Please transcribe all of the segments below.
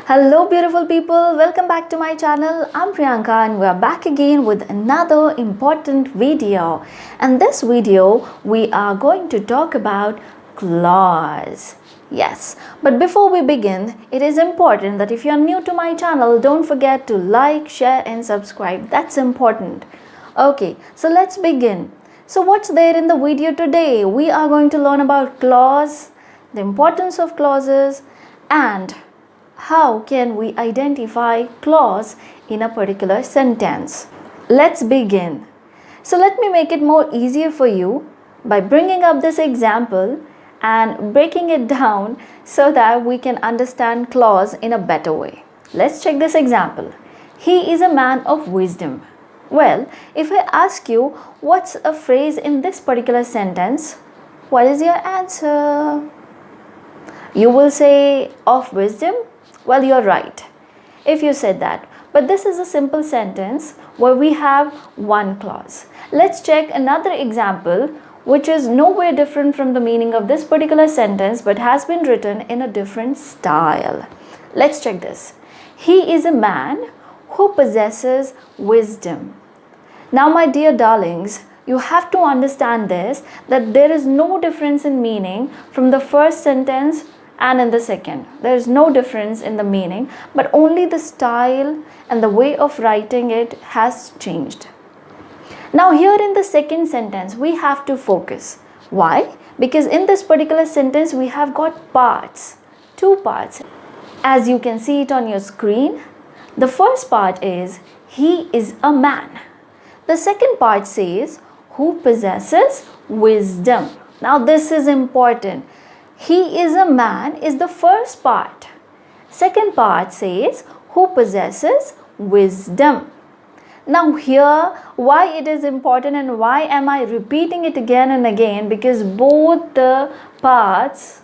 Hello beautiful people, welcome back to my channel. I'm Priyanka and we're back again with another important video. And this video we are going to talk about clause. Yes, but before we begin, it is important that if you're new to my channel, don't forget to like, share and subscribe. That's important. Okay, so let's begin. So what's there in the video today? We are going to learn about clause, the importance of clauses, and how can we identify clause in a particular sentence. Let's begin. So let me make it more easier for you by bringing up this example and breaking it down so that we can understand clause in a better way. Let's check this example. He is a man of wisdom. Well, if I ask you what's a phrase in this particular sentence, what is your answer? You will say of wisdom? Well, you're right if you said that. But this is a simple sentence where we have one clause. Let's check another example which is nowhere different from the meaning of this particular sentence but has been written in a different style. Let's check this. He is a man who possesses wisdom. Now, my dear darlings, you have to understand this, that there is no difference in meaning from the first sentence and in the second. There is no difference in the meaning, but only the style and the way of writing it has changed. Now here in the second sentence, we have to focus. Why? Because in this particular sentence, we have got parts, two parts. As you can see it on your screen, the first part is, he is a man. The second part says, who possesses wisdom. Now this is important. He is a man is the first part. Second part says, who possesses wisdom. Now here, why it is important and why am I repeating it again and again? Because both the parts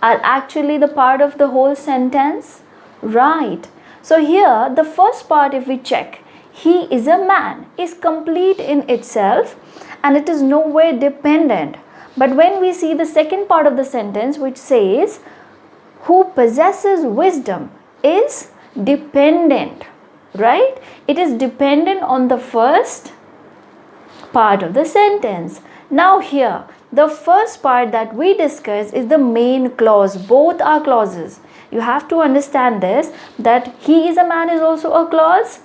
are actually the part of the whole sentence. Right. So here, the first part, if we check, he is a man, is complete in itself and it is nowhere dependent. But when we see the second part of the sentence which says, who possesses wisdom, is dependent, right? It is dependent on the first part of the sentence. Now here, the first part that we discussed is the main clause. Both are clauses. You have to understand this, that he is a man is also a clause,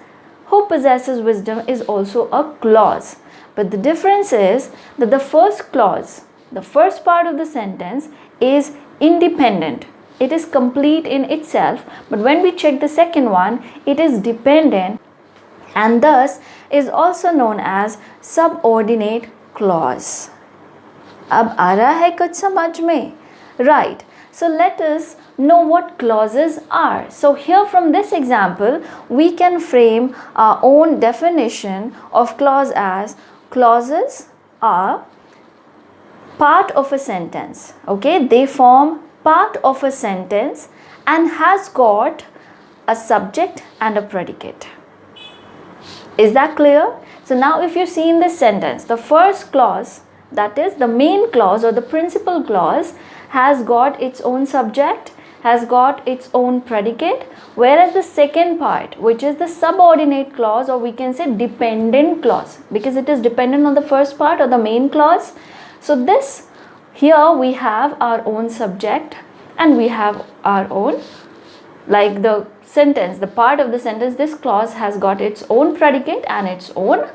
who possesses wisdom is also a clause. But the difference is that the first clause, the first part of the sentence is independent. It is complete in itself. But when we check the second one, it is dependent and thus is also known as subordinate clause. Ab aa raha hai kuch samajh mein? Right. So let us know what clauses are. So here from this example, we can frame our own definition of clause as, clauses are part of a sentence. Okay, they form part of a sentence and has got a subject and a predicate. Is that clear? So now if you see in this sentence, the first clause, that is the main clause or the principal clause, has got its own subject, has got its own predicate, whereas the second part, which is the subordinate clause, or we can say dependent clause, because it is dependent on the first part or the main clause. So this, here we have our own subject and we have our own, like the sentence, the part of the sentence, this clause has got its own predicate and its own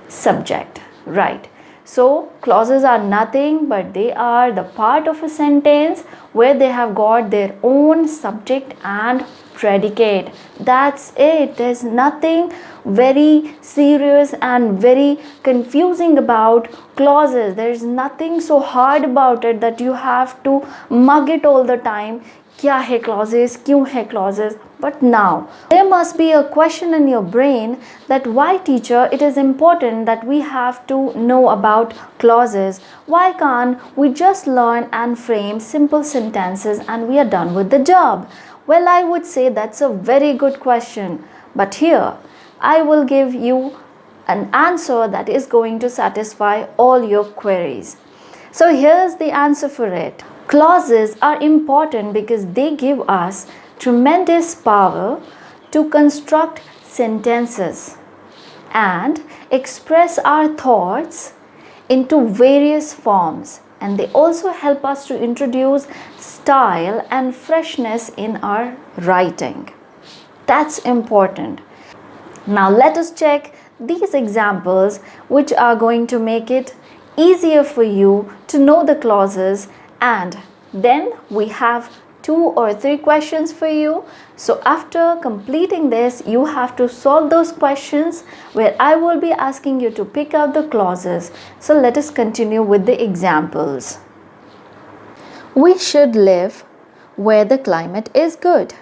subject, right? So clauses are nothing but they are the part of a sentence where they have got their own subject and predicate. That's it. There's nothing very serious and very confusing about clauses. There's nothing so hard about it that you have to mug it all the time. Kya hai clauses? Kyun hai clauses? But now, there must be a question in your brain that why, teacher, it is important that we have to know about clauses. Why can't we just learn and frame simple sentences and we are done with the job? Well, I would say that's a very good question. But here, I will give you an answer that is going to satisfy all your queries. So here's the answer for it. Clauses are important because they give us tremendous power to construct sentences and express our thoughts into various forms, and they also help us to introduce style and freshness in our writing. That's important. Now let us check these examples which are going to make it easier for you to know the clauses, and then we have 2 or 3 questions for you. So after completing this, you have to solve those questions where I will be asking you to pick out the clauses. So let us continue with the examples. We should live where the climate is good.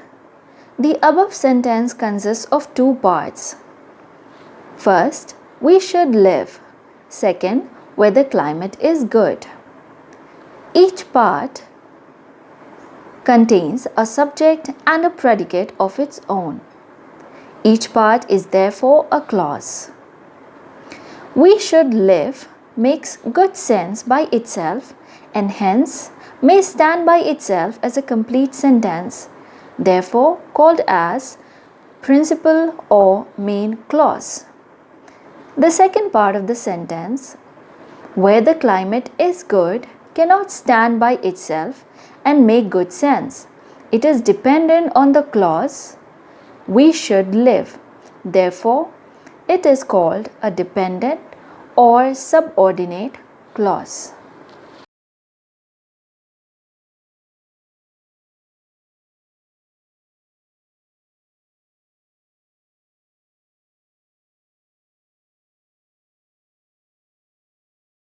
The above sentence consists of 2 parts. First, we should live. Second, where the climate is good. Each part contains a subject and a predicate of its own. Each part is therefore a clause. We should live makes good sense by itself and hence may stand by itself as a complete sentence, therefore called as principal or main clause. The second part of the sentence, where the climate is good, cannot stand by itself and make good sense. It is dependent on the clause we should live. Therefore, it is called a dependent or subordinate clause.